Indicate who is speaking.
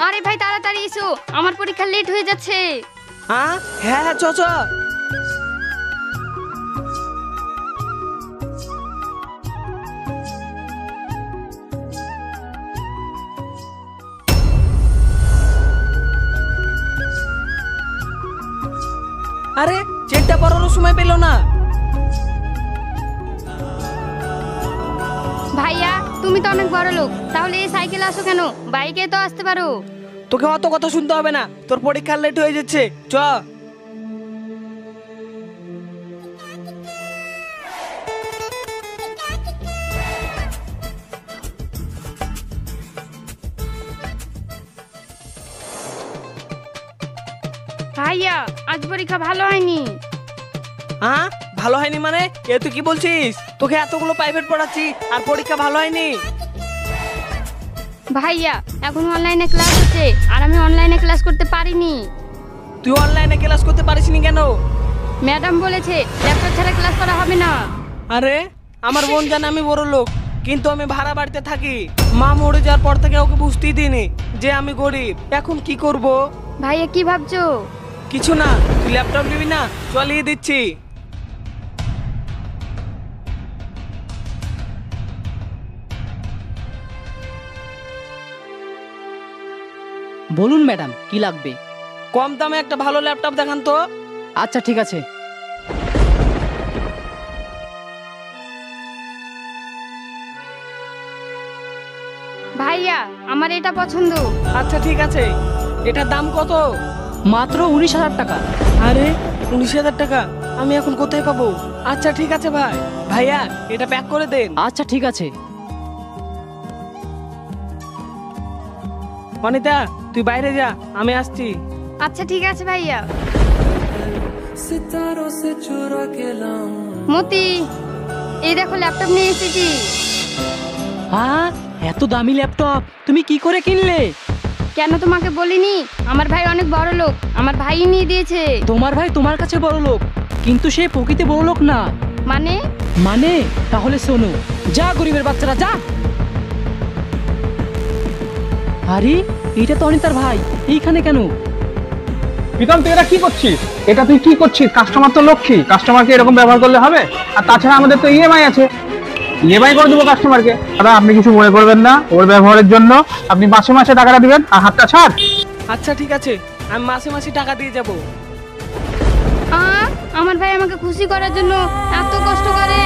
Speaker 1: আরে ভাই তাড়াতাড়ি এসো, আমার পরীক্ষা লেট হয়ে যাচ্ছে।
Speaker 2: হ্যাঁ হ্যাঁ চ চ। আরে চেনটা পড়ানোর সময় পেল না।
Speaker 1: ভাইয়া তুমি তো অনেক বড় লোক, তাহলে এই সাইকেলে আসো কেন? বাইকে তো আসতে পারো।
Speaker 2: তোকে অত কথা শুনতে হবে না, তোর পরীক্ষা লেট হয়ে যাচ্ছে, চ।
Speaker 1: ভাইয়া আজ পরীক্ষা ভালো হয়নি।
Speaker 2: হ্যাঁ ভালো হয়নি মানে? এ তুই কি বলছিস? তোকে এতগুলো প্রাইভেট পড়াচ্ছি আর পরীক্ষা ভালো হয়নি?
Speaker 1: ভাইয়া এখন অনলাইনে ক্লাস হচ্ছে আর আমি অনলাইনে ক্লাস করতে পারিনি।
Speaker 2: তুই অনলাইনে ক্লাস করতে পারিসনি কেন?
Speaker 1: ম্যাডাম বলেছে ল্যাপটপ ছাড়া ক্লাস করা হবে না।
Speaker 2: আরে আমার বোন জানে আমি বড় লোক, কিন্তু আমি ভাড়া বাড়িতে থাকি। মা মরে যাওয়ার পর থেকে ওকে বুঝতেই দিইনি যে আমি গরিব। এখন কি করব?
Speaker 1: ভাইয়া কি ভাবছো?
Speaker 2: কিছু না, তুই ল্যাপটপ নিবি না? চালিয়ে দিচ্ছি।
Speaker 3: বলুন ম্যাডাম, কি লাগবে?
Speaker 2: কম দামে একটা ভালো ল্যাপটপ দেখান তো।
Speaker 3: আচ্ছা ঠিক আছে।
Speaker 1: ভাইয়া আমার এটা পছন্দ।
Speaker 2: আচ্ছা ঠিক আছে, এটার দাম কত?
Speaker 3: মাত্র 19,000 টাকা।
Speaker 2: আরে 19,000 টাকা আমি এখন কোথায় পাবো? আচ্ছা ঠিক আছে ভাই, ভাইয়া এটা প্যাক করে দেন।
Speaker 3: আচ্ছা ঠিক আছে।
Speaker 2: অনিতা তুই বাইরে যা, আমি আসছি।
Speaker 1: আচ্ছা ঠিক আছে ভাইয়া। মতি এই দেখো ল্যাপটপ নিয়ে এসেছি।
Speaker 3: হ্যাঁ, এত দামি ল্যাপটপ তুমি কি করে কিনলে?
Speaker 1: কেন তোমাকে বলিনি? আমার ভাই অনেক বড় লোক, আমার ভাই নিয়ে দিয়েছে।
Speaker 3: তোমার ভাই তোমার কাছে বড় লোক, কিন্তু সে প্রকৃতি বড় লোক না।
Speaker 1: মানে?
Speaker 3: মানে তাহলে শোনো, যা গরিবের বাচ্চারা যা। আরে এটা তো অনিতার ভাই, এইখানে কেন?
Speaker 4: প্রীতম তুই এটা কি করছিস? এটা তুই কি করছিস? কাস্টমার তো লক্ষ্মী, কাস্টমারকে এরকম ব্যবহার করলে হবে? আর তাছাড়া আমাদের তো ইএমআই আছে, ইএমআই করে দেবো কাস্টমারকে। দাদা আপনি কিছু মনে করবেন না, ওর ব্যবহারের জন্য আপনি মাসে মাসে টাকাটা দিবেন আর হাতটা ছাড়।
Speaker 2: আচ্ছা ঠিক আছে, আমি মাসে মাসে টাকা দিয়ে যাব।
Speaker 1: আমার ভাই আমাকে খুশি করার জন্য এত কষ্ট করে।